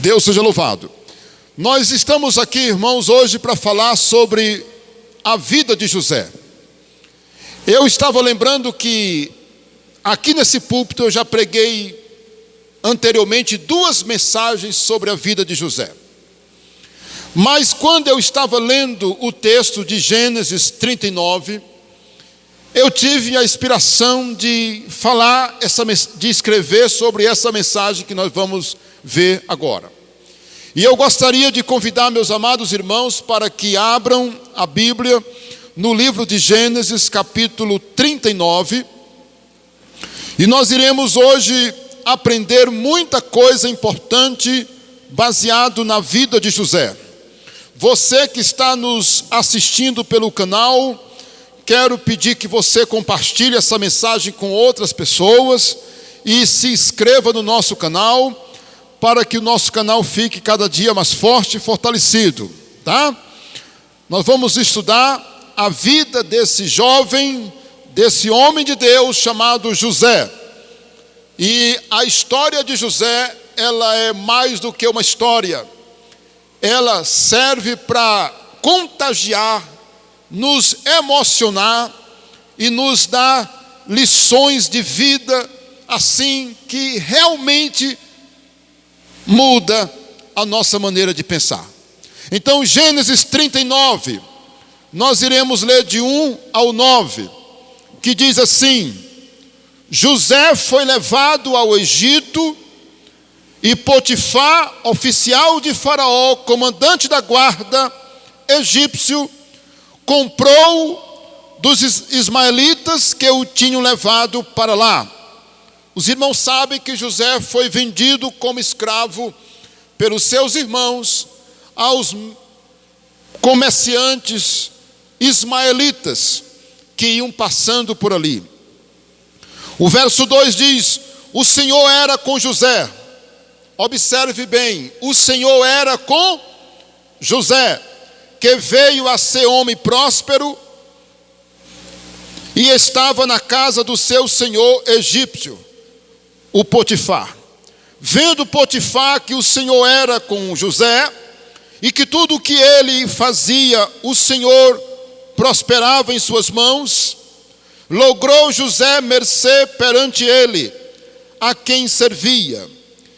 Deus seja louvado. Nós estamos aqui, irmãos, hoje para falar sobre a vida de José. Eu estava lembrando que aqui nesse púlpito eu já preguei anteriormente 2 mensagens sobre a vida de José. Mas quando eu estava lendo o texto de Gênesis 39, eu tive a inspiração de de escrever sobre essa mensagem que nós vamos ver agora. E eu gostaria de convidar meus amados irmãos para que abram a Bíblia no livro de Gênesis, capítulo 39. E nós iremos hoje aprender muita coisa importante baseado na vida de José. Você que está nos assistindo pelo canal, quero pedir que você compartilhe essa mensagem com outras pessoas e se inscreva no nosso canal, para que o nosso canal fique cada dia mais forte e fortalecido, tá? Nós vamos estudar a vida desse jovem, desse homem de Deus chamado José. E a história de José, ela é mais do que uma história. Ela serve para contagiar, nos emocionar e nos dar lições de vida, assim, que realmente muda a nossa maneira de pensar. Então, Gênesis 39, nós iremos ler de 1 ao 9, que diz assim: José foi levado ao Egito, e Potifar, oficial de Faraó, comandante da guarda egípcio, comprou dos ismaelitas que o tinham levado para lá. Os irmãos sabem que José foi vendido como escravo pelos seus irmãos aos comerciantes ismaelitas que iam passando por ali. O verso 2 diz: o Senhor era com José. Observe bem, o Senhor era com José, que veio a ser homem próspero e estava na casa do seu senhor egípcio, o Potifar. Vendo Potifar que o Senhor era com José e que tudo o que ele fazia, o Senhor prosperava em suas mãos, logrou José mercê perante ele, a quem servia.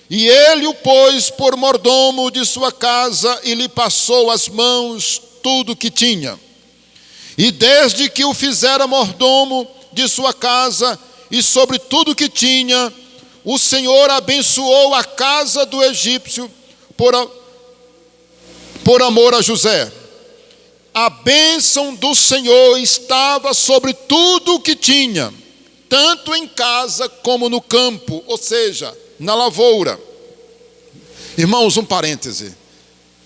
E ele o pôs por mordomo de sua casa e lhe passou às mãos tudo o que tinha. E desde que o fizera mordomo de sua casa e sobre tudo o que tinha, o Senhor abençoou a casa do egípcio por amor a José. A bênção do Senhor estava sobre tudo o que tinha, tanto em casa como no campo, ou seja, na lavoura. Irmãos, um parêntese.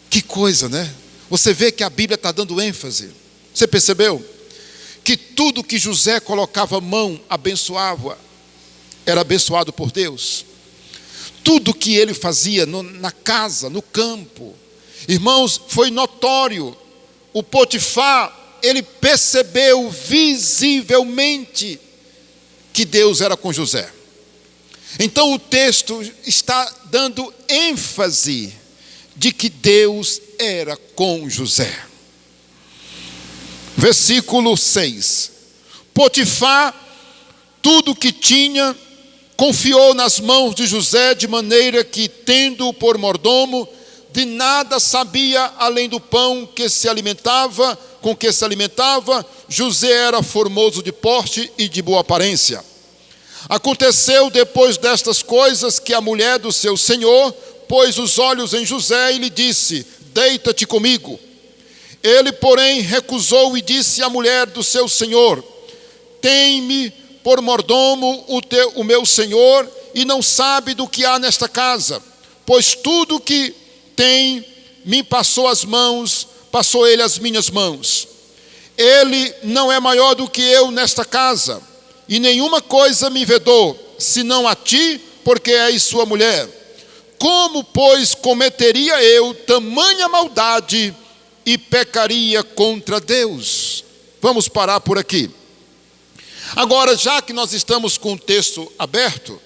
Que coisa, né? Você vê que a Bíblia está dando ênfase. Você percebeu? Que tudo que José colocava a mão, abençoava, era abençoado por Deus. Tudo que ele fazia na casa, no campo. Irmãos, foi notório. O Potifar, ele percebeu visivelmente que Deus era com José. Então o texto está dando ênfase de que Deus era com José. Versículo 6. Potifar, tudo que tinha, confiou nas mãos de José, de maneira que, tendo-o por mordomo, de nada sabia além do pão com que se alimentava. José era formoso de porte e de boa aparência. Aconteceu depois destas coisas que a mulher do seu senhor pôs os olhos em José e lhe disse: deita-te comigo. Ele, porém, recusou e disse à mulher do seu senhor: tem-me por mordomo o meu senhor, e não sabe do que há nesta casa, pois tudo que tem me passou ele as minhas mãos. Ele não é maior do que eu nesta casa, e nenhuma coisa me vedou, senão a ti, porque és sua mulher. Como, pois, cometeria eu tamanha maldade e pecaria contra Deus? Vamos parar por aqui. Agora, já que nós estamos com o texto aberto,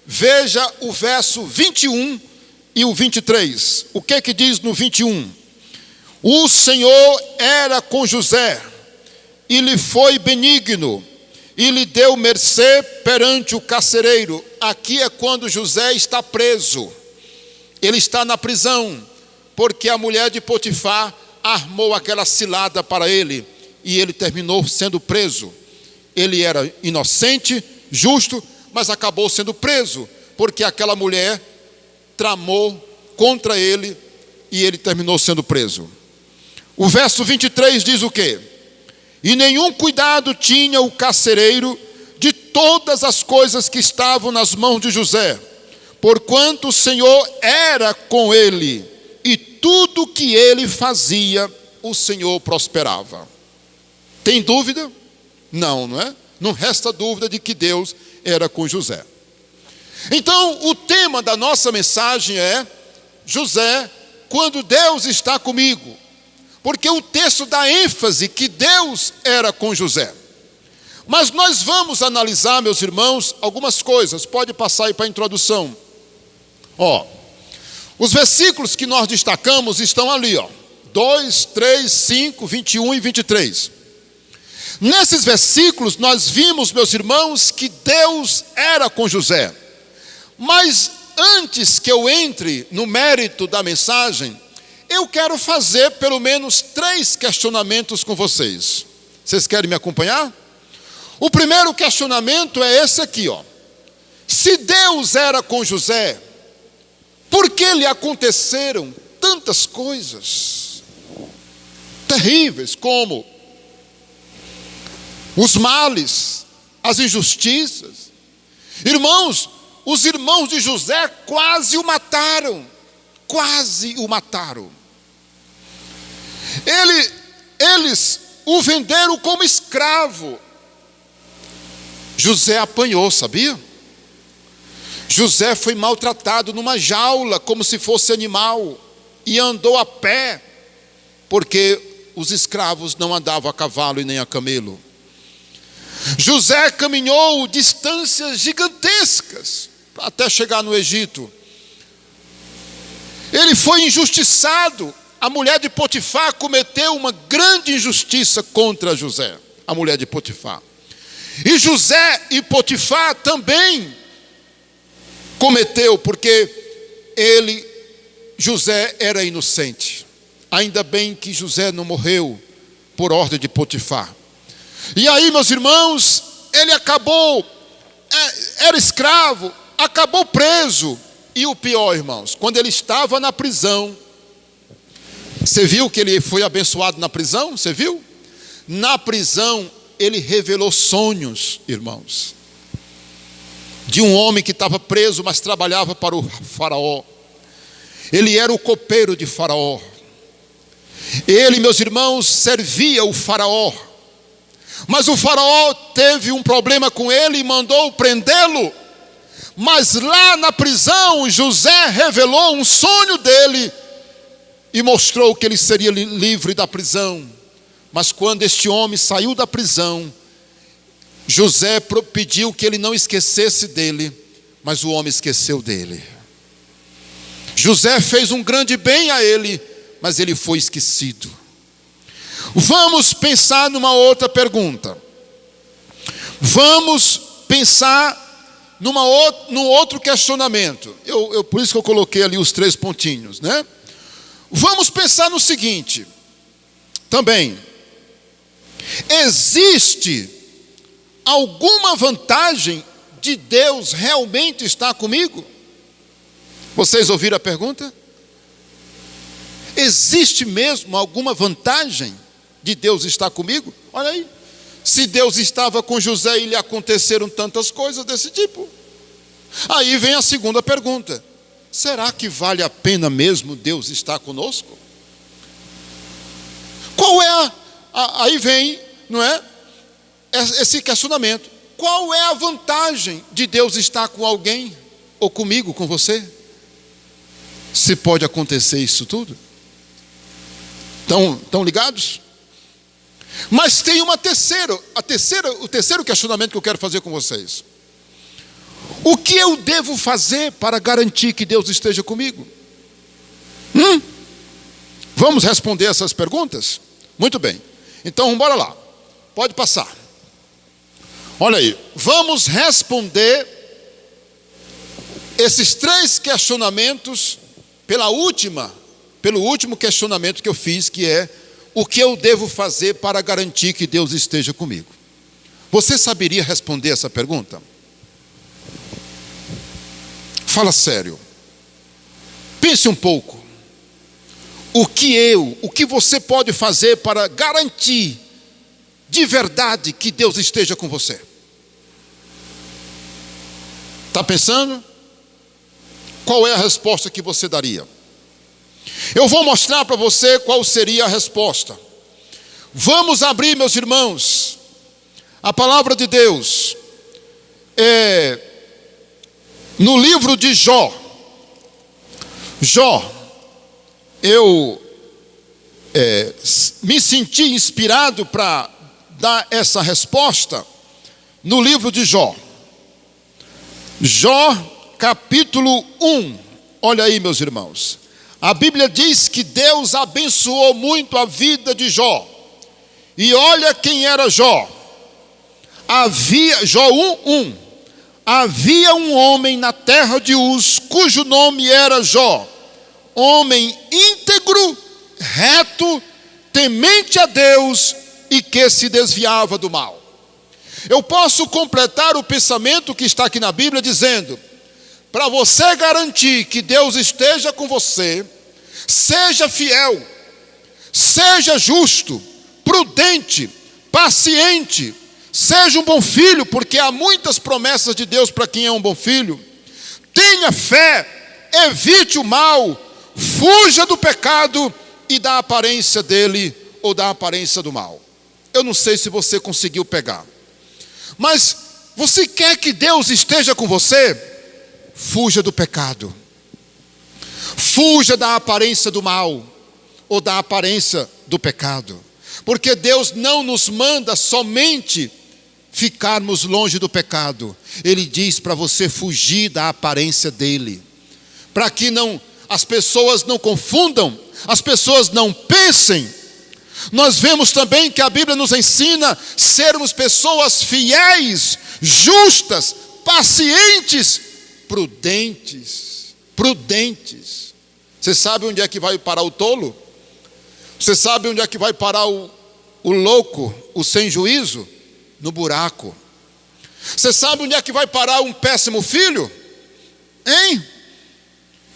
veja o verso 21 e o 23. O que é que diz no 21? O Senhor era com José, e lhe foi benigno, e lhe deu mercê perante o carcereiro. Aqui é quando José está preso. Ele está na prisão, porque a mulher de Potifar armou aquela cilada para ele, e ele terminou sendo preso. Ele era inocente, justo, mas acabou sendo preso, porque aquela mulher tramou contra ele, e ele terminou sendo preso. O verso 23 diz o quê? E nenhum cuidado tinha o carcereiro de todas as coisas que estavam nas mãos de José, porquanto o Senhor era com ele, e tudo que ele fazia, o Senhor prosperava. Tem dúvida? Não, não é? Não resta dúvida de que Deus era com José. Então, o tema da nossa mensagem é José, quando Deus está comigo. Porque o texto dá ênfase que Deus era com José. Mas nós vamos analisar, meus irmãos, algumas coisas. Pode passar aí para a introdução. Os versículos que nós destacamos estão ali, 2, 3, 5, 21 e 23. Nesses versículos nós vimos, meus irmãos, que Deus era com José. Mas antes que eu entre no mérito da mensagem, eu quero fazer pelo menos 3 questionamentos com vocês. Vocês querem me acompanhar? O primeiro questionamento é esse aqui, Se Deus era com José, por que lhe aconteceram tantas coisas terríveis, como os males, as injustiças? Irmãos, os irmãos de José quase o mataram. Eles o venderam como escravo. José apanhou, sabia? José foi maltratado numa jaula, como se fosse animal, e andou a pé, porque os escravos não andavam a cavalo e nem a camelo. José caminhou distâncias gigantescas até chegar no Egito. Ele foi injustiçado. A mulher de Potifar cometeu uma grande injustiça contra José, a mulher de Potifar. E José e Potifar também cometeu, porque José era inocente. Ainda bem que José não morreu por ordem de Potifar. E aí, meus irmãos, ele era escravo, acabou preso. E o pior, irmãos, quando ele estava na prisão, você viu que ele foi abençoado na prisão? Você viu? Na prisão, ele revelou sonhos, irmãos, de um homem que estava preso, mas trabalhava para o faraó. Ele era o copeiro de faraó. Ele, meus irmãos, servia o faraó. Mas o faraó teve um problema com ele e mandou prendê-lo. Mas lá na prisão, José revelou um sonho dele e mostrou que ele seria livre da prisão. Mas quando este homem saiu da prisão, José pediu que ele não esquecesse dele, mas o homem esqueceu dele. José fez um grande bem a ele, mas ele foi esquecido. Vamos pensar numa outra pergunta. Vamos pensar num outro questionamento. Por isso que eu coloquei ali os 3 pontinhos, né? Vamos pensar no seguinte, também. Existe alguma vantagem de Deus realmente estar comigo? Vocês ouviram a pergunta? Existe mesmo alguma vantagem de Deus estar comigo? Olha aí. Se Deus estava com José e lhe aconteceram tantas coisas desse tipo. Aí vem a segunda pergunta. Será que vale a pena mesmo Deus estar conosco? Qual é aí vem, não é? Esse questionamento. Qual é a vantagem de Deus estar com alguém? Ou comigo, com você? Se pode acontecer isso tudo? Estão ligados? Mas tem o terceiro questionamento que eu quero fazer com vocês. O que eu devo fazer para garantir que Deus esteja comigo? Vamos responder essas perguntas? Muito bem. Então, bora lá. Pode passar. Olha aí. Vamos responder esses 3 questionamentos pelo último questionamento que eu fiz, que é: o que eu devo fazer para garantir que Deus esteja comigo? Você saberia responder essa pergunta? Fala sério. Pense um pouco. O que você pode fazer para garantir de verdade que Deus esteja com você? Está pensando? Qual é a resposta que você daria? Eu vou mostrar para você qual seria a resposta. Vamos abrir, meus irmãos, a palavra de Deus no livro de Jó. Jó, eu me senti inspirado para dar essa resposta no livro de Jó. Jó, capítulo 1. Olha aí, meus irmãos. A Bíblia diz que Deus abençoou muito a vida de Jó. E olha quem era Jó. Jó 1:1. Havia um homem na terra de Uz, cujo nome era Jó, homem íntegro, reto, temente a Deus e que se desviava do mal. Eu posso completar o pensamento que está aqui na Bíblia dizendo: para você garantir que Deus esteja com você, seja fiel, seja justo, prudente, paciente, seja um bom filho, porque há muitas promessas de Deus para quem é um bom filho. Tenha fé, evite o mal, fuja do pecado e da aparência dele ou da aparência do mal. Eu não sei se você conseguiu pegar, mas você quer que Deus esteja com você? Fuja do pecado, fuja da aparência do mal ou da aparência do pecado, porque Deus não nos manda somente ficarmos longe do pecado. Ele diz para você fugir da aparência dele, para que as pessoas não confundam, as pessoas não pensem. Nós vemos também que a Bíblia nos ensina sermos pessoas fiéis, justas, pacientes, prudentes. Você sabe onde é que vai parar o tolo? Você sabe onde é que vai parar o louco, o sem juízo? No buraco. Você sabe onde é que vai parar um péssimo filho? Hein?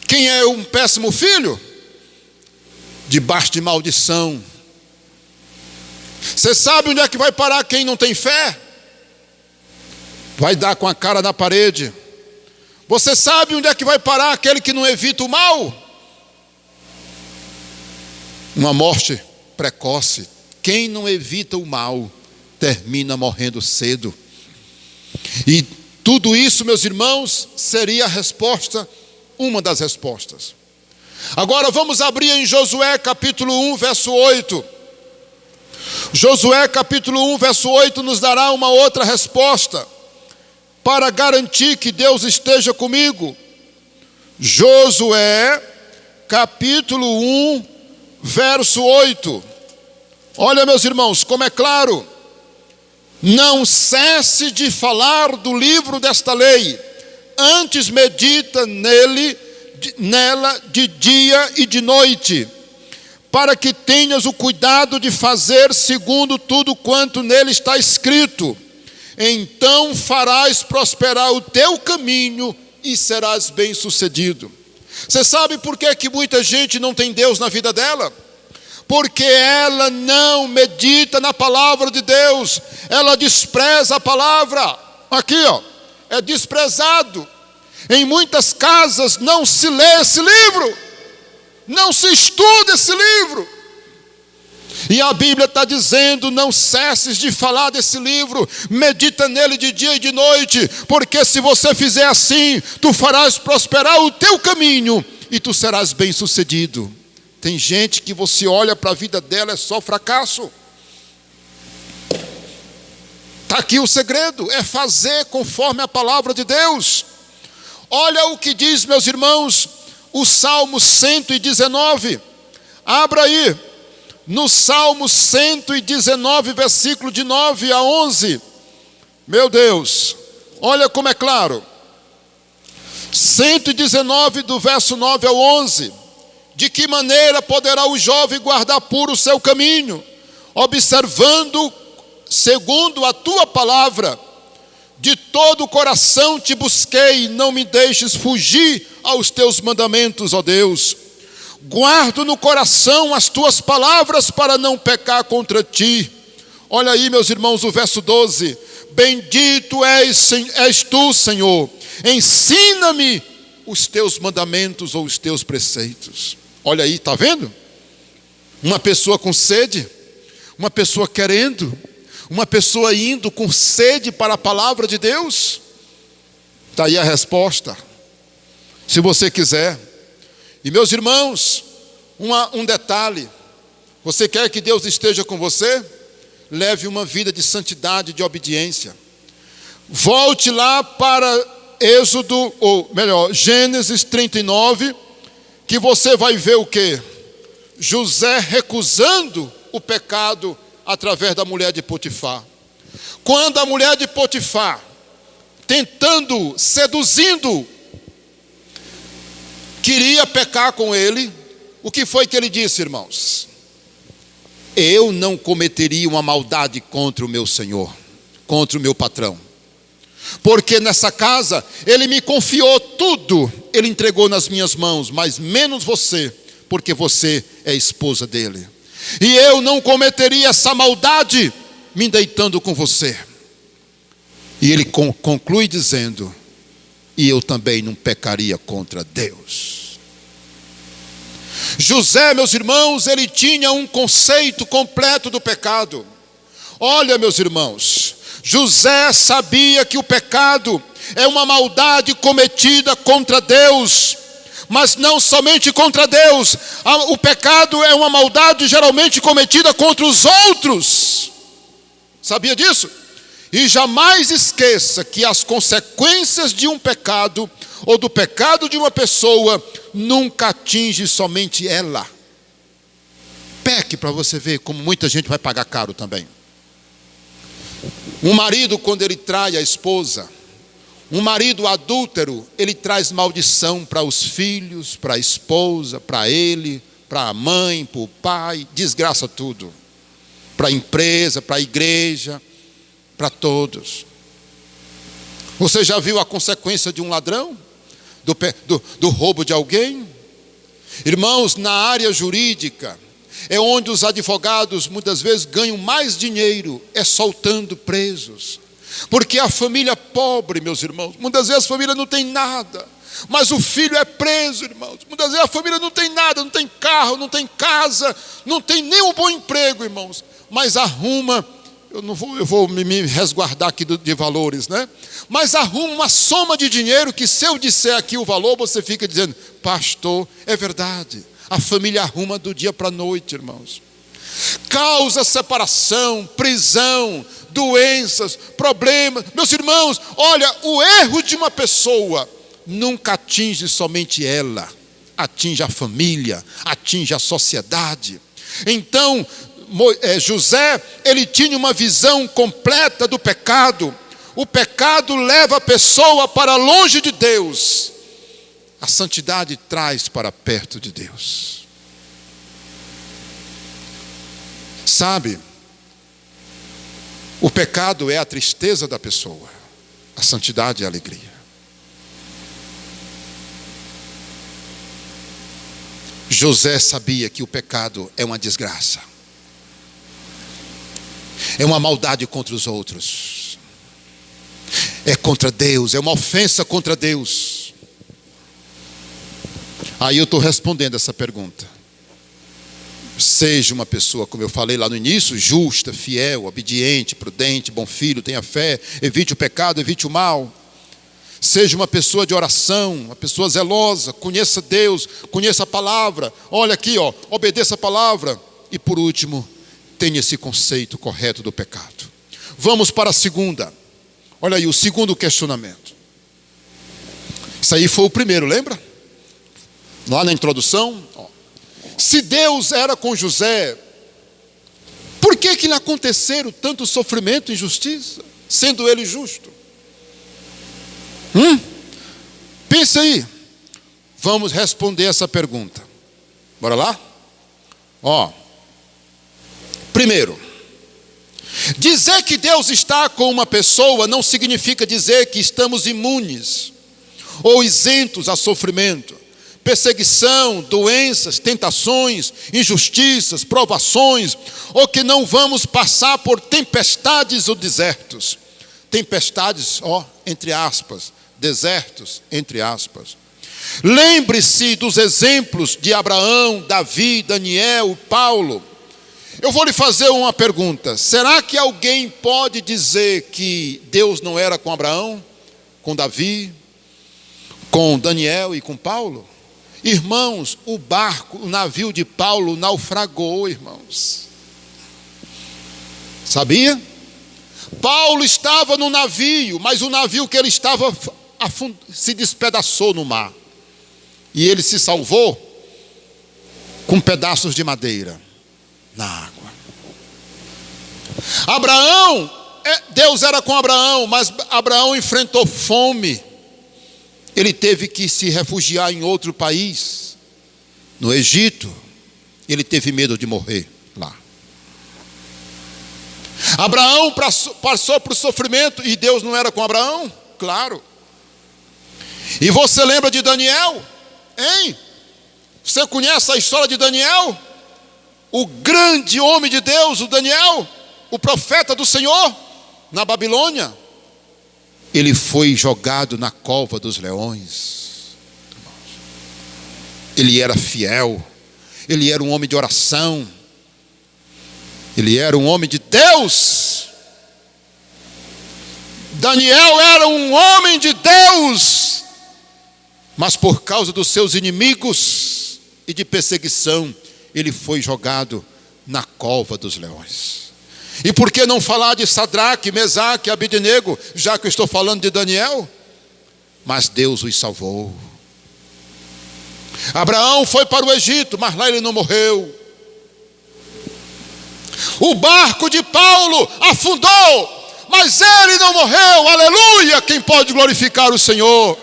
Quem é um péssimo filho? Debaixo de maldição. Você sabe onde é que vai parar quem não tem fé? Vai dar com a cara na parede. Você sabe onde é que vai parar aquele que não evita o mal? Uma morte precoce. Quem não evita o mal termina morrendo cedo. E tudo isso, meus irmãos, seria a resposta, uma das respostas. Agora vamos abrir em Josué capítulo 1, verso 8. Josué capítulo 1, verso 8 nos dará uma outra resposta para garantir que Deus esteja comigo. Josué capítulo 1, verso 8. Olha, meus irmãos, como é claro: não cesse de falar do livro desta lei, antes medita nela de dia e de noite, para que tenhas o cuidado de fazer segundo tudo quanto nele está escrito. Então farás prosperar o teu caminho e serás bem-sucedido. Você sabe por que muita gente não tem Deus na vida dela? Porque ela não medita na palavra de Deus, ela despreza a palavra. Aqui, é desprezado. Em muitas casas não se lê esse livro, não se estuda esse livro. E a Bíblia está dizendo: não cesses de falar desse livro, medita nele de dia e de noite, porque se você fizer assim, tu farás prosperar o teu caminho e tu serás bem-sucedido. Tem gente que você olha para a vida dela, é só fracasso. Está aqui o segredo, é fazer conforme a palavra de Deus. Olha o que diz, meus irmãos, o Salmo 119. Abra aí, no Salmo 119, versículo de 9 a 11. Meu Deus, olha como é claro. 119, do verso 9 ao 11. De que maneira poderá o jovem guardar puro o seu caminho, observando segundo a tua palavra? De todo o coração te busquei, não me deixes fugir aos teus mandamentos, ó Deus. Guardo no coração as tuas palavras para não pecar contra ti. Olha aí, meus irmãos, o verso 12. Bendito és tu, Senhor. Ensina-me os teus mandamentos ou os teus preceitos. Olha aí, está vendo? Uma pessoa com sede, uma pessoa querendo, uma pessoa indo com sede para a palavra de Deus. Está aí a resposta, se você quiser. E meus irmãos, um detalhe: você quer que Deus esteja com você? Leve uma vida de santidade, de obediência. Volte lá para Êxodo, ou melhor, Gênesis 39, que você vai ver o quê? José recusando o pecado através da mulher de Potifar. Quando a mulher de Potifar, tentando, seduzindo, queria pecar com ele, o que foi que ele disse, irmãos? Eu não cometeria uma maldade contra o meu Senhor, contra o meu patrão, porque nessa casa ele me confiou tudo, ele entregou nas minhas mãos, mas menos você, porque você é esposa dele. E eu não cometeria essa maldade me deitando com você. E ele conclui dizendo: e eu também não pecaria contra Deus. José, meus irmãos, ele tinha um conceito completo do pecado. Olha, meus irmãos, José sabia que o pecado é uma maldade cometida contra Deus, mas não somente contra Deus. O pecado é uma maldade geralmente cometida contra os outros. Sabia disso? E jamais esqueça que as consequências de um pecado, ou do pecado de uma pessoa, nunca atinge somente ela. Peque para você ver como muita gente vai pagar caro também. Um marido, quando ele trai a esposa, um marido adúltero, ele traz maldição para os filhos, para a esposa, para ele, para a mãe, para o pai, desgraça tudo. Para a empresa, para a igreja, para todos. Você já viu a consequência de um ladrão? Do roubo de alguém? Irmãos, na área jurídica, é onde os advogados muitas vezes ganham mais dinheiro, é soltando presos. Porque a família pobre, meus irmãos, muitas vezes a família não tem nada, mas o filho é preso, irmãos. Muitas vezes a família não tem nada, não tem carro, não tem casa, não tem nem um bom emprego, irmãos, mas arruma, eu vou me resguardar aqui de valores, né? Mas arruma uma soma de dinheiro que, se eu disser aqui o valor, você fica dizendo: pastor, é verdade. A família arruma do dia para a noite, irmãos. Causa separação, prisão, doenças, problemas. Meus irmãos, olha, o erro de uma pessoa nunca atinge somente ela, atinge a família, atinge a sociedade. Então, José, ele tinha uma visão completa do pecado. O pecado leva a pessoa para longe de Deus. A santidade traz para perto de Deus. Sabe, o pecado é a tristeza da pessoa, a santidade é a alegria. José sabia que o pecado é uma desgraça, é uma maldade contra os outros, é contra Deus, é uma ofensa contra Deus. Aí eu estou respondendo essa pergunta. Seja uma pessoa, como eu falei lá no início, justa, fiel, obediente, prudente, bom filho, tenha fé, evite o pecado, evite o mal. Seja uma pessoa de oração, uma pessoa zelosa, conheça Deus, conheça a palavra. Olha aqui, obedeça a palavra. E por último, tenha esse conceito correto do pecado. Vamos para a segunda. Olha aí, o segundo questionamento. Isso aí foi o primeiro, lembra? lá na introdução, se Deus era com José, por que lhe aconteceram tanto sofrimento e injustiça, sendo ele justo? Pense aí. Vamos responder essa pergunta. Bora lá? Primeiro, dizer que Deus está com uma pessoa não significa dizer que estamos imunes ou isentos a sofrimento, perseguição, doenças, tentações, injustiças, provações, ou que não vamos passar por tempestades ou desertos. Tempestades, entre aspas, desertos, entre aspas. Lembre-se dos exemplos de Abraão, Davi, Daniel, Paulo. Eu vou lhe fazer uma pergunta. Será que alguém pode dizer que Deus não era com Abraão, com Davi, com Daniel e com Paulo? Irmãos, o navio de Paulo naufragou, irmãos. Sabia? Paulo estava no navio, mas o navio que ele estava se despedaçou no mar. E ele se salvou com pedaços de madeira na água. Deus era com Abraão, mas Abraão enfrentou fome. Ele teve que se refugiar em outro país, no Egito. Ele teve medo de morrer lá. Abraão passou por sofrimento e Deus não era com Abraão? Claro. E você lembra de Daniel? Hein? Você conhece a história de Daniel? O grande homem de Deus, o Daniel, o profeta do Senhor, na Babilônia. Ele foi jogado na cova dos leões. Ele era fiel. Ele era um homem de oração. Ele era um homem de Deus. Daniel era um homem de Deus. Mas por causa dos seus inimigos e de perseguição, ele foi jogado na cova dos leões. E por que não falar de Sadraque, Mesaque e Abednego, já que eu estou falando de Daniel? Mas Deus os salvou. Abraão foi para o Egito, mas lá ele não morreu. O barco de Paulo afundou, mas ele não morreu. Aleluia! Quem pode glorificar o Senhor?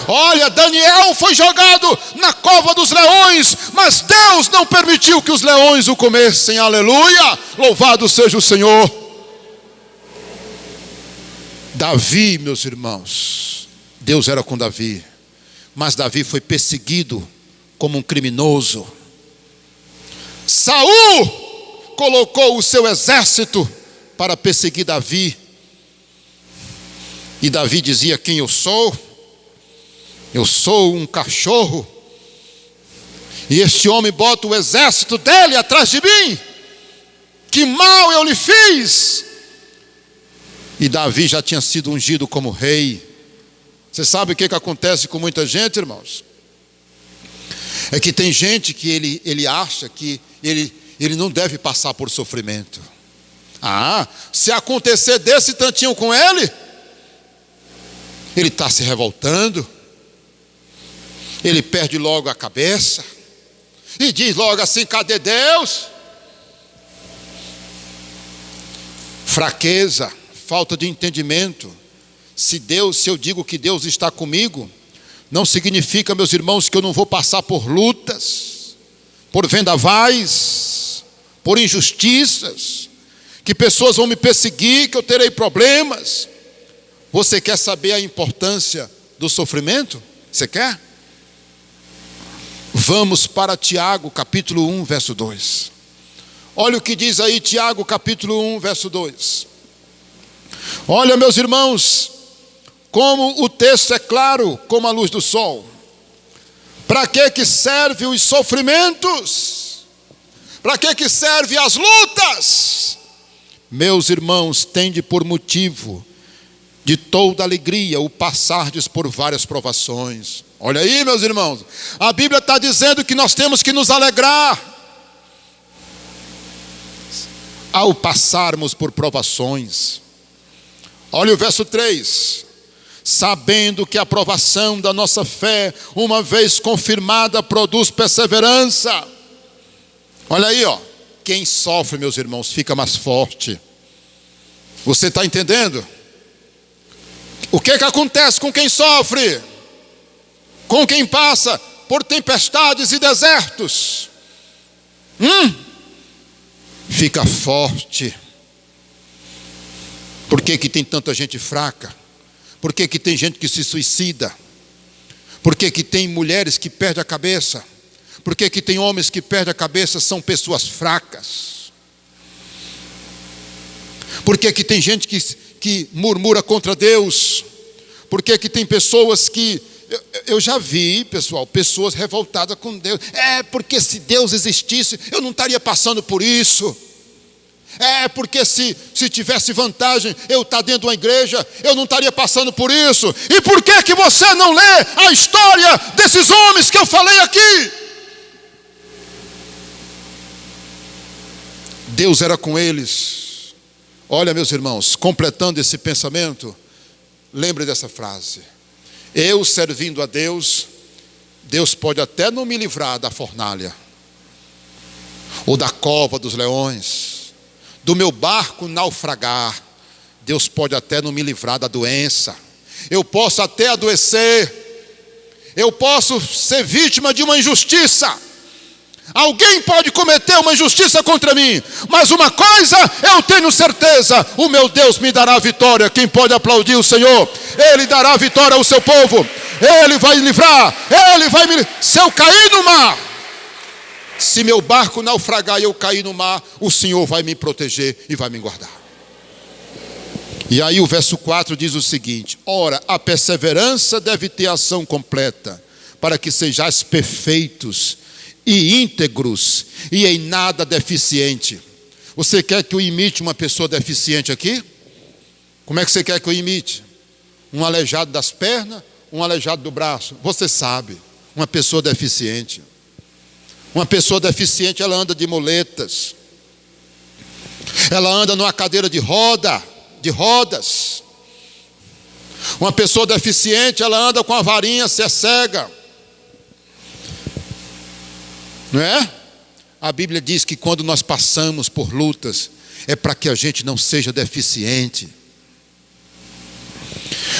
Olha, Daniel foi jogado na cova dos leões, mas Deus não permitiu que os leões o comessem. Aleluia! Louvado seja o Senhor. Davi, meus irmãos, Deus era com Davi, mas Davi foi perseguido como um criminoso. Saul colocou o seu exército para perseguir Davi. E Davi dizia: quem eu sou? Eu sou um cachorro. E este homem bota o exército dele atrás de mim. Que mal eu lhe fiz? E Davi já tinha sido ungido como rei. Você sabe o que acontece com muita gente, irmãos? É que tem gente que ele acha que ele não deve passar por sofrimento. Se acontecer desse tantinho com ele está se revoltando. Ele perde logo a cabeça e diz logo assim: cadê Deus? Fraqueza, falta de entendimento. Se eu digo que Deus está comigo, não significa, meus irmãos, que eu não vou passar por lutas, por vendavais, por injustiças, que pessoas vão me perseguir, que eu terei problemas. Você quer saber a importância do sofrimento? Você quer? Vamos para Tiago, capítulo 1, verso 2. Olha o que diz aí Tiago, capítulo 1, verso 2. Olha, meus irmãos, como o texto é claro como a luz do sol. Para que servem os sofrimentos? Para que servem as lutas? Meus irmãos, tende por motivo de toda alegria o passardes por várias provações. Olha aí, meus irmãos, a Bíblia está dizendo que nós temos que nos alegrar ao passarmos por provações. Olha o verso 3. sabendo que a aprovação da nossa fé, uma vez confirmada, produz perseverança. Olha aí, ó. Quem sofre, meus irmãos, fica mais forte. Você está entendendo? O que acontece com quem sofre? Com quem passa por tempestades e desertos? Fica forte. Por que tem tanta gente fraca? Por que tem gente que se suicida? Por que tem mulheres que perdem a cabeça? Por que tem homens que perdem a cabeça? São pessoas fracas. Por que tem gente que murmura contra Deus? Por que tem pessoas que... Eu já vi, pessoal, pessoas revoltadas com Deus. Porque se Deus existisse, eu não estaria passando por isso. Porque se tivesse vantagem eu estar dentro de uma igreja, eu não estaria passando por isso. E por que você não lê a história desses homens que eu falei aqui? Deus era com eles. Olha, meus irmãos, completando esse pensamento, lembre dessa frase: eu servindo a Deus, Deus pode até não me livrar da fornalha, ou da cova dos leões, do meu barco naufragar. Deus pode até não me livrar da doença. Eu posso até adoecer. Eu posso ser vítima de uma injustiça. Alguém pode cometer uma injustiça contra mim, mas uma coisa eu tenho certeza: o meu Deus me dará vitória. Quem pode aplaudir o Senhor? Ele dará vitória ao seu povo. Ele vai livrar. Ele vai me... Se eu cair no mar, se meu barco naufragar e eu cair no mar, o Senhor vai me proteger e vai me guardar. E aí o verso 4 diz o seguinte: ora, a perseverança deve ter ação completa, para que sejais perfeitos e íntegros e em nada deficiente. Você quer que eu imite uma pessoa deficiente aqui? Como é que você quer que eu imite? Um aleijado das pernas, um aleijado do braço? Você sabe, uma pessoa deficiente. Uma pessoa deficiente, ela anda de muletas. Ela anda numa cadeira de rodas. Uma pessoa deficiente, ela anda com a varinha, se é cega. Não é? A Bíblia diz que quando nós passamos por lutas, é para que a gente não seja deficiente.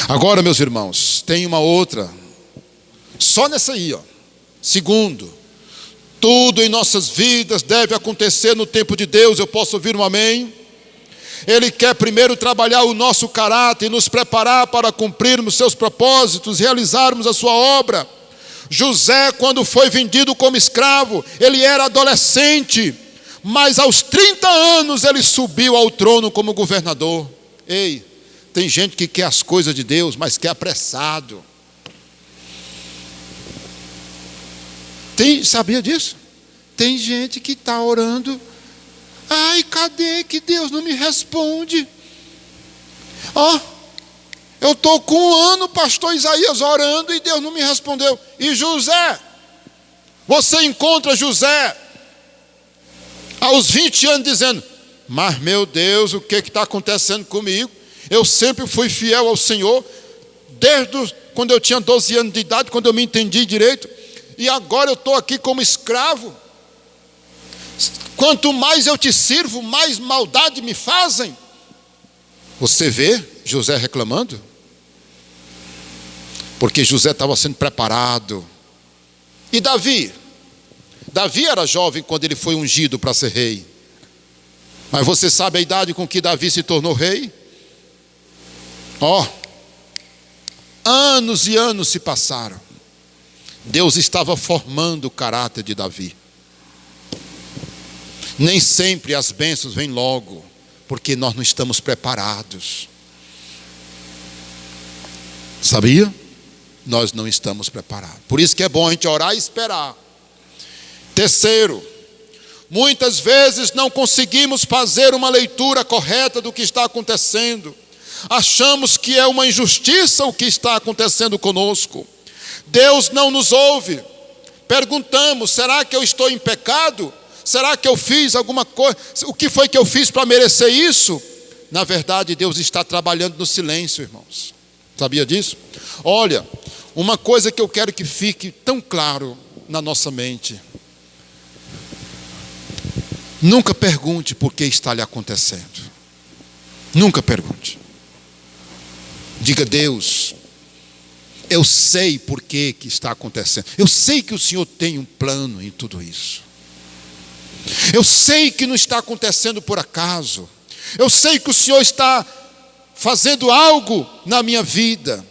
Agora, meus irmãos, tem uma outra. Só nessa aí, ó. Segundo, tudo em nossas vidas deve acontecer no tempo de Deus. Eu posso ouvir um amém? Ele quer primeiro trabalhar o nosso caráter e nos preparar para cumprirmos seus propósitos, realizarmos a sua obra. José, quando foi vendido como escravo, ele era adolescente, mas aos 30 anos ele subiu ao trono como governador. Ei, tem gente que quer as coisas de Deus, mas quer apressado. Sabia disso? Tem gente que está orando. Ai, cadê que Deus não me responde? Eu estou com um ano, pastor Isaías, orando e Deus não me respondeu. E José? Você encontra José aos 20 anos dizendo: mas meu Deus, o que está acontecendo comigo? Eu sempre fui fiel ao Senhor, desde quando eu tinha 12 anos de idade, quando eu me entendi direito. E agora eu estou aqui como escravo. Quanto mais eu te sirvo, mais maldade me fazem. Você vê José reclamando? Porque José estava sendo preparado. E Davi? Davi era jovem quando ele foi ungido para ser rei. Mas você sabe a idade com que Davi se tornou rei? Anos e anos se passaram. Deus estava formando o caráter de Davi. Nem sempre as bênçãos vêm logo, porque nós não estamos preparados. Sabia? Nós não estamos preparados. Por isso que é bom a gente orar e esperar. Terceiro, muitas vezes não conseguimos fazer uma leitura correta do que está acontecendo. Achamos que é uma injustiça o que está acontecendo conosco. Deus não nos ouve. Perguntamos: será que eu estou em pecado? Será que eu fiz alguma coisa? O que foi que eu fiz para merecer isso? Na verdade, Deus está trabalhando no silêncio, irmãos. Sabia disso? Olha, uma coisa que eu quero que fique tão claro na nossa mente: nunca pergunte por que está lhe acontecendo. Nunca pergunte. Diga: Deus, eu sei por que está acontecendo. Eu sei que o Senhor tem um plano em tudo isso. Eu sei que não está acontecendo por acaso. Eu sei que o Senhor está fazendo algo na minha vida.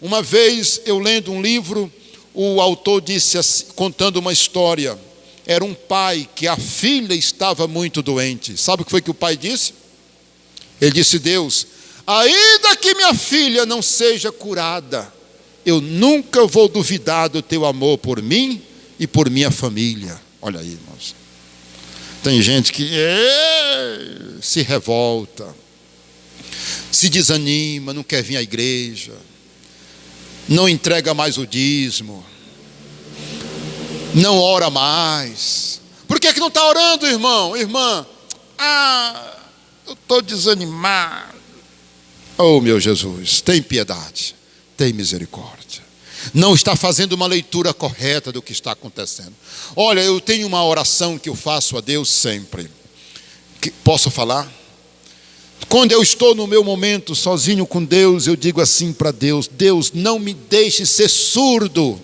Uma vez eu lendo um livro, o autor disse assim, contando uma história. Era um pai que a filha estava muito doente. Sabe o que foi que o pai disse? Ele disse: Deus, ainda que minha filha não seja curada, eu nunca vou duvidar do teu amor por mim e por minha família. Olha aí, irmãos. Tem gente que se revolta, se desanima, não quer vir à igreja, não entrega mais o dízimo, não ora mais. Por que não está orando, irmão? Irmã, eu estou desanimado. Oh, meu Jesus, tem piedade, tem misericórdia. Não está fazendo uma leitura correta do que está acontecendo. Olha, eu tenho uma oração que eu faço a Deus sempre. Posso falar? Quando eu estou no meu momento sozinho com Deus, eu digo assim para Deus: Deus, não me deixe ser surdo,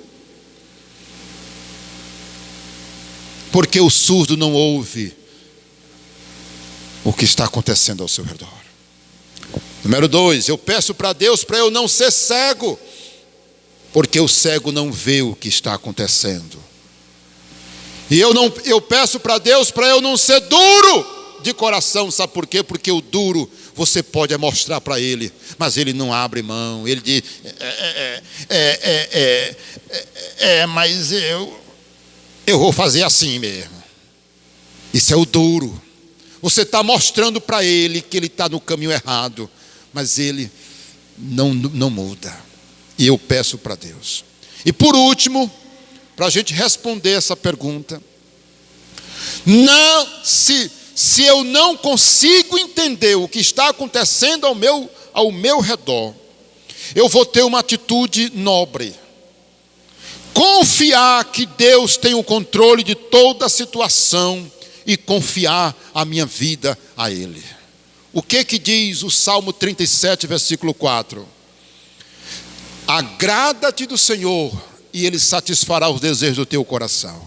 porque o surdo não ouve o que está acontecendo ao seu redor. Número 2, eu peço para Deus para eu não ser cego, porque o cego não vê o que está acontecendo. E eu peço para Deus para eu não ser duro de coração. Sabe por quê? Porque o duro você pode mostrar para ele, mas ele não abre mão. Ele diz: mas eu vou fazer assim mesmo. Isso é o duro. Você está mostrando para ele que ele está no caminho errado, mas ele não muda. E eu peço para Deus. E por último, para a gente responder essa pergunta, se eu não consigo entender o que está acontecendo ao meu redor, eu vou ter uma atitude nobre. Confiar que Deus tem o controle de toda a situação e confiar a minha vida a Ele. O que diz o Salmo 37, versículo 4? Agrada-te do Senhor e Ele satisfará os desejos do teu coração.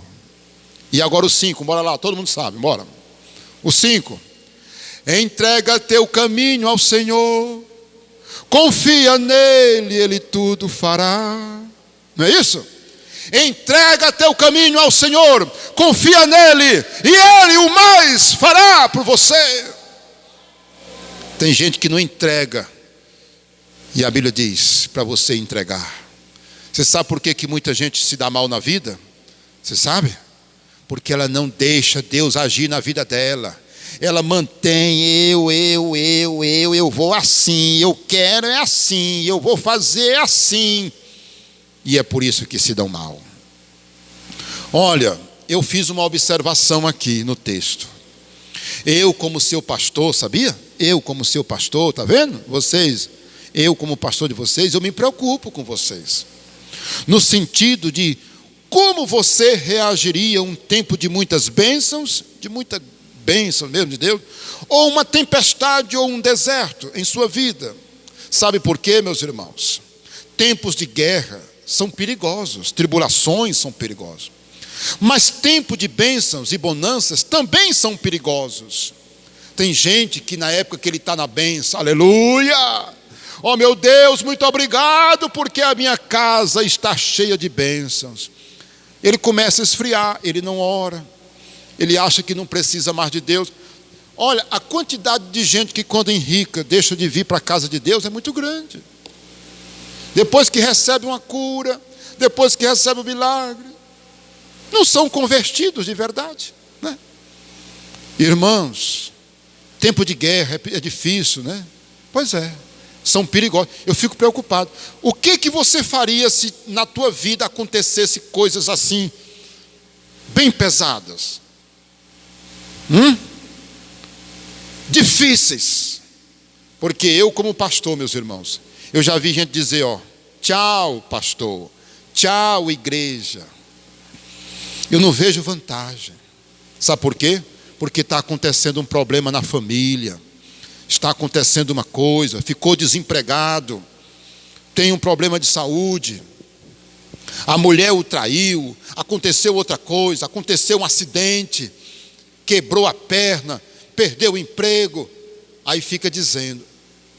E agora o 5, bora lá, todo mundo sabe, bora. O 5, entrega teu caminho ao Senhor, confia nele, Ele tudo fará. Não é isso? Entrega teu caminho ao Senhor, confia nele, e Ele o mais fará por você. Tem gente que não entrega, e a Bíblia diz para você entregar. Você sabe por que muita gente se dá mal na vida? Você sabe? Porque ela não deixa Deus agir na vida dela. Ela mantém eu vou assim, eu quero é assim, eu vou fazer assim. E é por isso que se dão mal. Olha, eu fiz uma observação aqui no texto. Eu como seu pastor, sabia? Eu como seu pastor, tá vendo? Vocês, eu como pastor de vocês, eu me preocupo com vocês. No sentido de como você reagiria a um tempo de muitas bênçãos, de muita bênção mesmo de Deus, ou uma tempestade ou um deserto em sua vida. Sabe por quê, meus irmãos? Tempos de guerra são perigosos, tribulações são perigosas. Mas tempo de bênçãos e bonanças também são perigosos. Tem gente que na época que ele está na bênção, aleluia! Oh meu Deus, muito obrigado, porque a minha casa está cheia de bênçãos. Ele começa a esfriar, ele não ora, ele acha que não precisa mais de Deus. Olha, a quantidade de gente que quando enrica deixa de vir para a casa de Deus é muito grande. Depois que recebe uma cura, depois que recebe um milagre, não são convertidos de verdade, né? Irmãos, tempo de guerra é difícil, né? Pois é, são perigosos. Eu fico preocupado. O que você faria se na tua vida acontecesse coisas assim, bem pesadas? Difíceis. Porque eu como pastor, meus irmãos, Eu já vi gente dizer, tchau, pastor, tchau, igreja. Eu não vejo vantagem. Sabe por quê? Porque está acontecendo um problema na família, está acontecendo uma coisa, ficou desempregado, tem um problema de saúde, a mulher o traiu, aconteceu outra coisa, aconteceu um acidente, quebrou a perna, perdeu o emprego. Aí fica dizendo,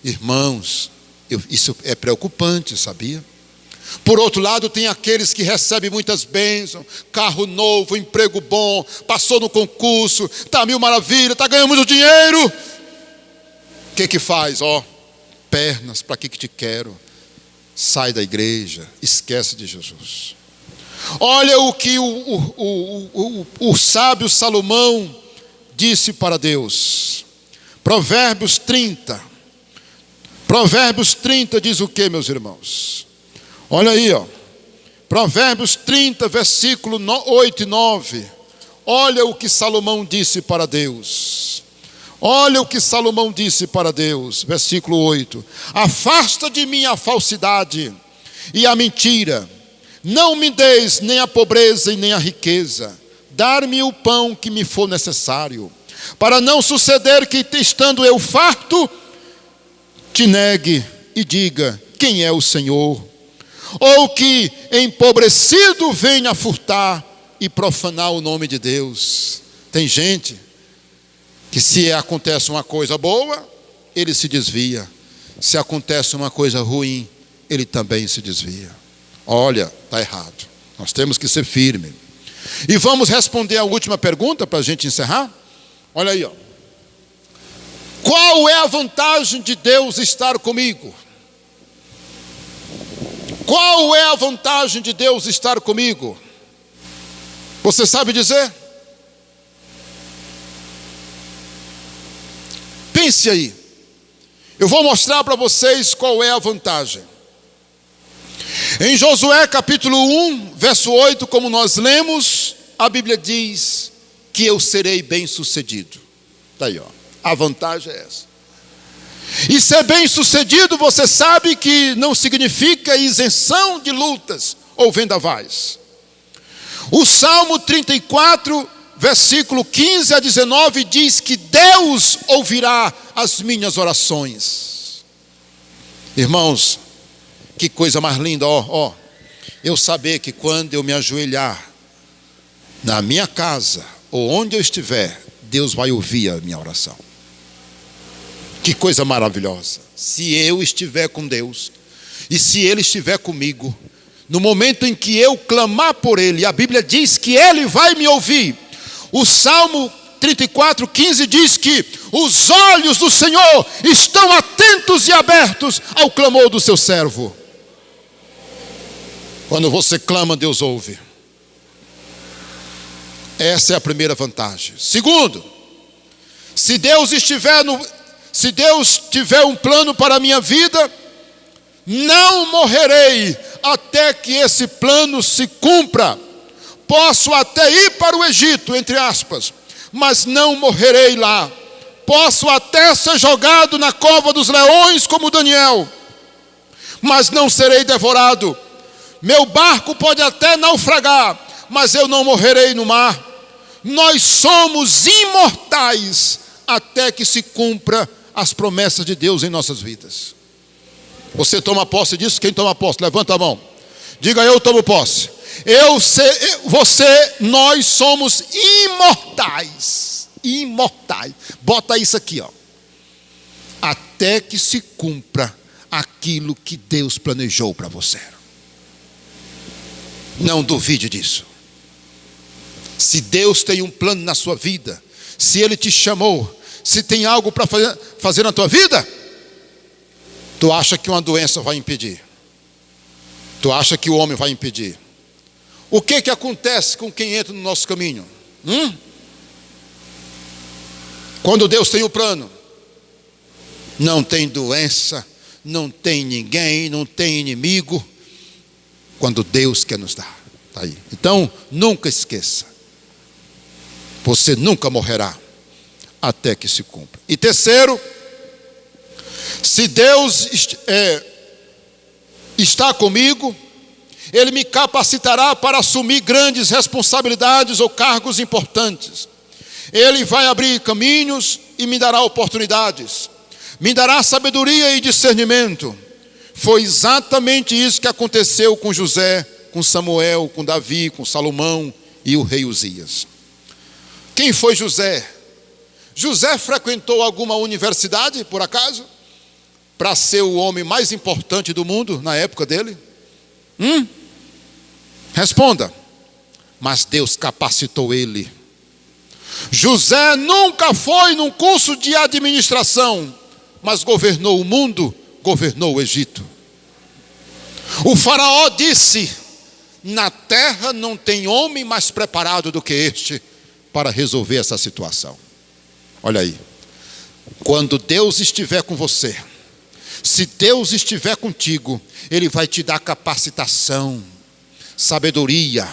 irmãos, isso é preocupante, sabia? Por outro lado, tem aqueles que recebem muitas bênçãos, carro novo, emprego bom, passou no concurso, está mil maravilha, está ganhando muito dinheiro. O que faz? Pernas, para que te quero? Sai da igreja, esquece de Jesus. Olha o que o sábio Salomão disse para Deus. Provérbios 30. Provérbios 30 diz o que, meus irmãos? Olha aí, Provérbios 30, versículo 8 e 9. Olha o que Salomão disse para Deus. Olha o que Salomão disse para Deus, versículo 8. Afasta de mim a falsidade e a mentira. Não me deis nem a pobreza e nem a riqueza. Dar-me o pão que me for necessário, para não suceder que, estando eu farto, te negue e diga, quem é o Senhor? Ou que, empobrecido, venha furtar e profanar o nome de Deus. Tem gente que, se acontece uma coisa boa, ele se desvia. Se acontece uma coisa ruim, ele também se desvia. Olha, está errado. Nós temos que ser firmes. E vamos responder a última pergunta para a gente encerrar. Olha aí, Qual é a vantagem de Deus estar comigo? Qual é a vantagem de Deus estar comigo? Você sabe dizer? Pense aí. Eu vou mostrar para vocês qual é a vantagem. Em Josué capítulo 1, verso 8, como nós lemos, a Bíblia diz que eu serei bem-sucedido. Está aí, a vantagem é essa. E ser bem-sucedido, você sabe que não significa isenção de lutas ou vendavais. O Salmo 34, versículo 15 a 19, diz que Deus ouvirá as minhas orações. Irmãos, que coisa mais linda, eu saber que quando eu me ajoelhar na minha casa, ou onde eu estiver, Deus vai ouvir a minha oração. Que coisa maravilhosa. Se eu estiver com Deus, e se Ele estiver comigo, no momento em que eu clamar por Ele, a Bíblia diz que Ele vai me ouvir. O Salmo 34, 15 diz que os olhos do Senhor estão atentos e abertos ao clamor do seu servo. Quando você clama, Deus ouve. Essa é a primeira vantagem. Segundo, se Deus tiver um plano para a minha vida, não morrerei até que esse plano se cumpra. Posso até ir para o Egito, entre aspas, mas não morrerei lá. Posso até ser jogado na cova dos leões como Daniel, mas não serei devorado. Meu barco pode até naufragar, mas eu não morrerei no mar. Nós somos imortais até que se cumpra as promessas de Deus em nossas vidas. Você toma posse disso? Quem toma posse? Levanta a mão. Diga, eu tomo posse. Nós somos imortais. Imortais. Bota isso aqui, até que se cumpra aquilo que Deus planejou para você. Não duvide disso. Se Deus tem um plano na sua vida, se Ele te chamou, se tem algo para fazer na tua vida, tu acha que uma doença vai impedir? Tu acha que o homem vai impedir? O que acontece com quem entra no nosso caminho? Quando Deus tem o plano, não tem doença, não tem ninguém, não tem inimigo. Quando Deus quer nos dar, tá aí. Então, nunca esqueça, você nunca morrerá até que se cumpra. E terceiro, se Deus está comigo, Ele me capacitará para assumir grandes responsabilidades ou cargos importantes. Ele vai abrir caminhos e me dará oportunidades. Me dará sabedoria e discernimento. Foi exatamente isso que aconteceu com José, com Samuel, com Davi, com Salomão e o rei Uzias. Quem foi José? José frequentou alguma universidade, por acaso? Para ser o homem mais importante do mundo na época dele? Responda. Mas Deus capacitou ele. José nunca foi num curso de administração, mas governou o mundo, governou o Egito. O faraó disse: na terra não tem homem mais preparado do que este para resolver essa situação. Olha aí, quando Deus estiver com você, se Deus estiver contigo, Ele vai te dar capacitação, sabedoria,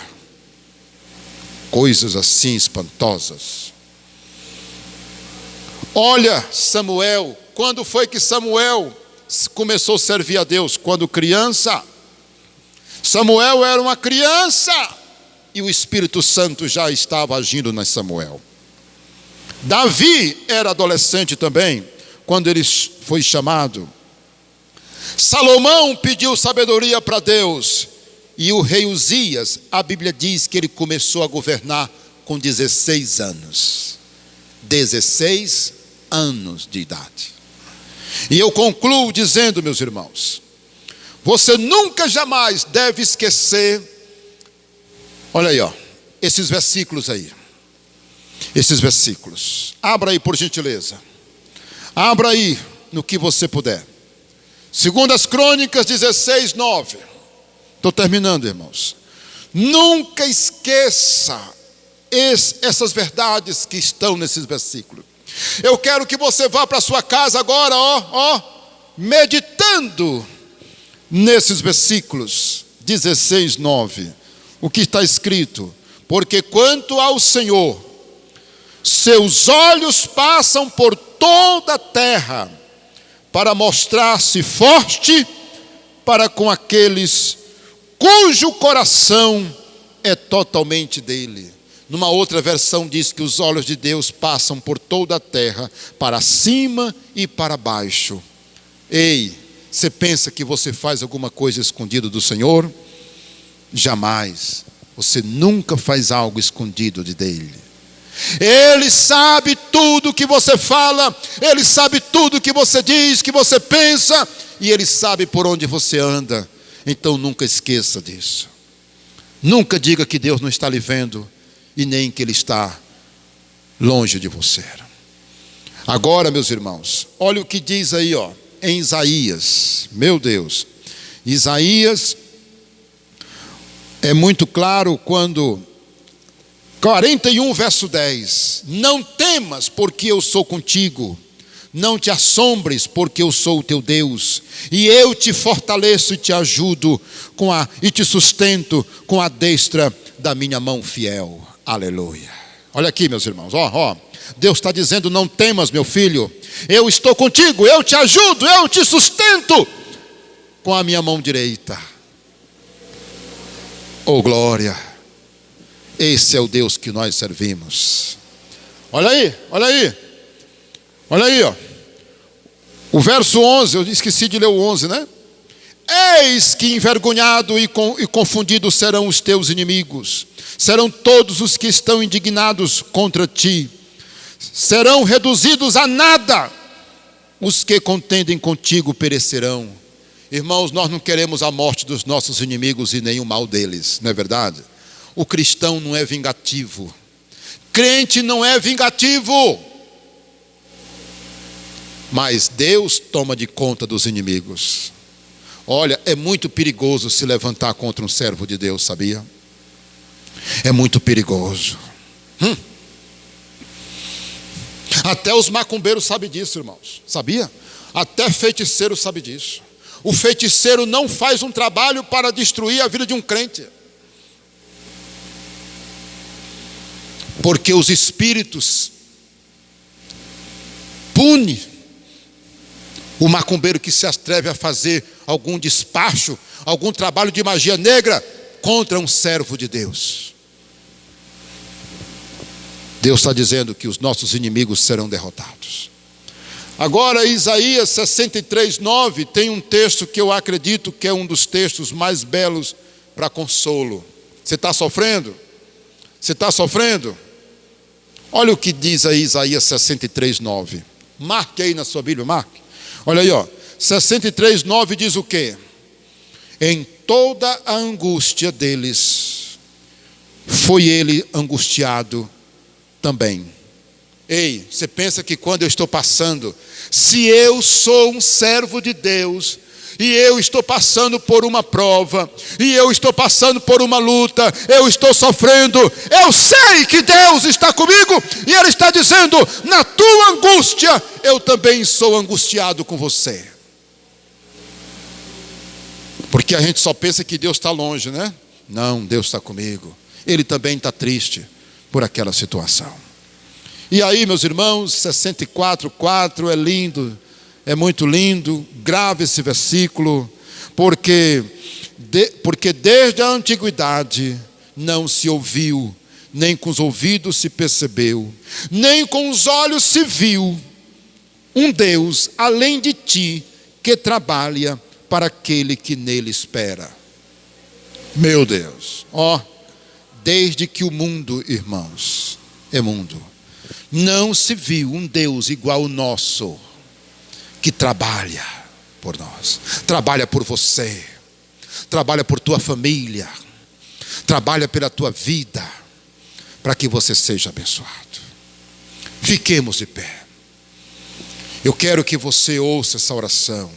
coisas assim espantosas. Olha Samuel, quando foi que Samuel começou a servir a Deus? Quando criança. Samuel era uma criança e o Espírito Santo já estava agindo em Samuel. Davi era adolescente também, quando ele foi chamado. Salomão pediu sabedoria para Deus. E o rei Uzias, a Bíblia diz que ele começou a governar com 16 anos. 16 anos de idade. E eu concluo dizendo, meus irmãos, você nunca jamais deve esquecer, olha aí, esses versículos aí. Esses versículos. Abra aí, por gentileza. Abra aí no que você puder. 2 Crônicas 16, 9. Estou terminando, irmãos. Nunca esqueça essas verdades que estão nesses versículos. Eu quero que você vá para a sua casa agora, meditando nesses versículos 16, 9. O que está escrito? Porque quanto ao Senhor, seus olhos passam por toda a terra, para mostrar-se forte para com aqueles cujo coração é totalmente dele. Numa outra versão diz que os olhos de Deus passam por toda a terra, para cima e para baixo. Ei, você pensa que você faz alguma coisa escondida do Senhor? Jamais. Você nunca faz algo escondido dele. Ele sabe tudo que você fala, Ele sabe tudo que você diz, que você pensa, e Ele sabe por onde você anda. Então nunca esqueça disso. Nunca diga que Deus não está lhe vendo, e nem que Ele está longe de você. Agora, meus irmãos, olha o que diz aí, em Isaías. Meu Deus, Isaías é muito claro quando 41 verso 10. Não temas, porque eu sou contigo. Não te assombres, porque eu sou o teu Deus. E eu te fortaleço e te ajudo e te sustento com a destra da minha mão fiel. Aleluia. Olha aqui, meus irmãos. Deus está dizendo: não temas, meu filho. Eu estou contigo, eu te ajudo, eu te sustento com a minha mão direita. Oh, glória. Esse é o Deus que nós servimos. Olha aí, olha aí. Olha aí, o verso 11, eu esqueci de ler o 11, né? Eis que envergonhado e confundido serão os teus inimigos. Serão todos os que estão indignados contra ti. Serão reduzidos a nada. Os que contendem contigo perecerão. Irmãos, nós não queremos a morte dos nossos inimigos e nem o mal deles, não é verdade? O cristão não é vingativo. Crente não é vingativo. Mas Deus toma de conta dos inimigos. Olha, é muito perigoso se levantar contra um servo de Deus, sabia? É muito perigoso. Até os macumbeiros sabem disso, irmãos. Sabia? Até feiticeiro sabe disso. O feiticeiro não faz um trabalho para destruir a vida de um crente. Porque os espíritos punem o macumbeiro que se atreve a fazer algum despacho, algum trabalho de magia negra contra um servo de Deus. Deus está dizendo que os nossos inimigos serão derrotados. Agora, Isaías 63:9 tem um texto que eu acredito que é um dos textos mais belos para consolo. Você está sofrendo? Você está sofrendo? Olha o que diz aí Isaías 63:9. Marque aí na sua Bíblia, marque. Olha aí, 63:9 diz o quê? Em toda a angústia deles, foi ele angustiado também. Ei, você pensa que quando eu estou passando, se eu sou um servo de Deus, e eu estou passando por uma prova, e eu estou passando por uma luta, eu estou sofrendo, eu sei que Deus está comigo, e Ele está dizendo, na tua angústia, eu também sou angustiado com você. Porque a gente só pensa que Deus está longe, né? Não, Deus está comigo. Ele também está triste por aquela situação. E aí, meus irmãos, 64:4 é lindo, é muito lindo. Grave esse versículo, porque desde a antiguidade não se ouviu, nem com os ouvidos se percebeu, nem com os olhos se viu um Deus além de ti que trabalha para aquele que nele espera. Meu Deus, desde que o mundo, irmãos, é mundo, não se viu um Deus igual ao nosso, que trabalha por nós, trabalha por você, trabalha por tua família, trabalha pela tua vida, para que você seja abençoado. Fiquemos de pé. Eu quero que você ouça essa oração.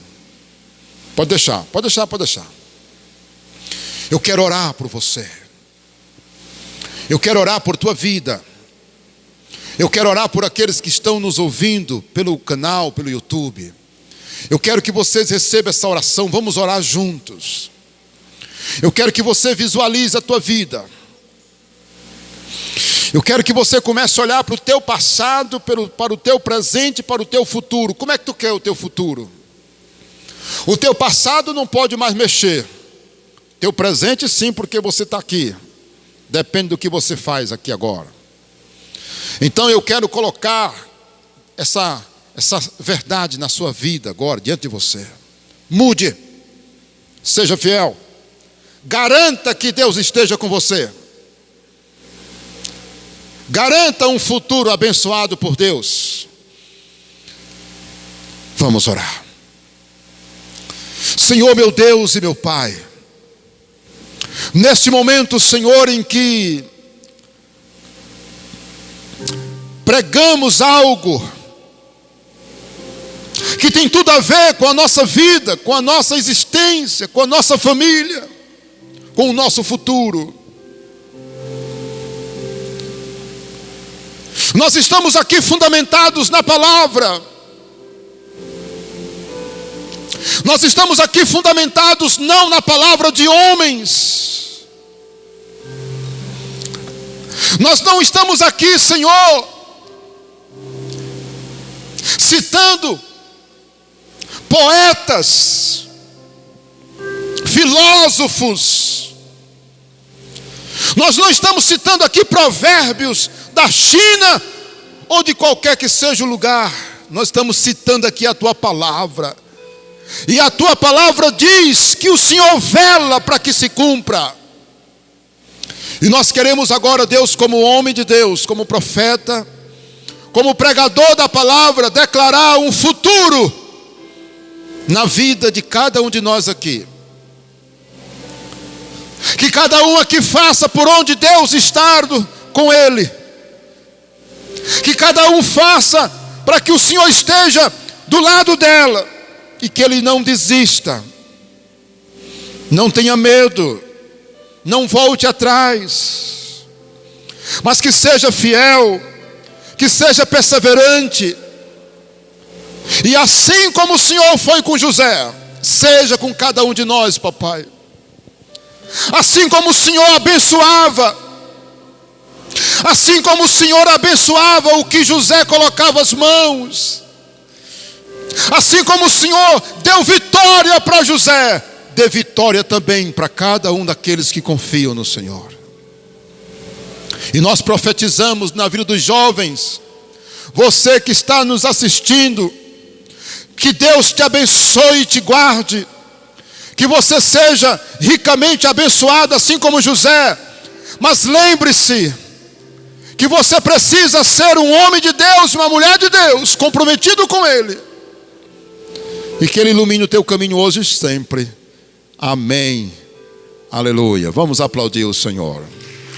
Pode deixar. Eu quero orar por você. Eu quero orar por tua vida. Eu quero orar por aqueles que estão nos ouvindo pelo canal, pelo YouTube. Eu quero que vocês recebam essa oração. Vamos orar juntos. Eu quero que você visualize a tua vida. Eu quero que você comece a olhar para o teu passado, para o teu presente, para o teu futuro. Como é que tu quer o teu futuro? O teu passado não pode mais mexer. Teu presente sim, porque você está aqui. Depende do que você faz aqui agora. Então eu quero colocar essa verdade na sua vida agora, diante de você. Mude. Seja fiel. Garanta que Deus esteja com você. Garanta um futuro abençoado por Deus. Vamos orar. Senhor, meu Deus e meu Pai, neste momento, Senhor, em que pregamos algo que tem tudo a ver com a nossa vida, com a nossa existência, com a nossa família, com o nosso futuro. Nós estamos aqui fundamentados na palavra. Nós estamos aqui fundamentados não na palavra de homens. Nós não estamos aqui, Senhor, citando poetas, filósofos. Nós não estamos citando aqui provérbios da China ou de qualquer que seja o lugar. Nós estamos citando aqui a tua palavra. E a tua palavra diz que o Senhor vela para que se cumpra. E nós queremos agora, Deus, como homem de Deus, como profeta, como pregador da palavra, declarar um futuro na vida de cada um de nós aqui. Que cada um aqui faça por onde Deus está com ele. Que cada um faça para que o Senhor esteja do lado dela. E que ele não desista. Não tenha medo. Não volte atrás. Mas que seja fiel. Que seja perseverante. E assim como o Senhor foi com José, seja com cada um de nós, papai. Assim como o Senhor abençoava. Assim como o Senhor abençoava o que José colocava as mãos. Assim como o Senhor deu vitória para José, dê vitória também para cada um daqueles que confiam no Senhor. E nós profetizamos na vida dos jovens, você que está nos assistindo, que Deus te abençoe e te guarde, que você seja ricamente abençoado assim como José. Mas lembre-se que você precisa ser um homem de Deus, uma mulher de Deus, comprometido com Ele, e que Ele ilumine o teu caminho hoje e sempre. Amém, aleluia. Vamos aplaudir o Senhor.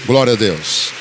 Glória a Deus.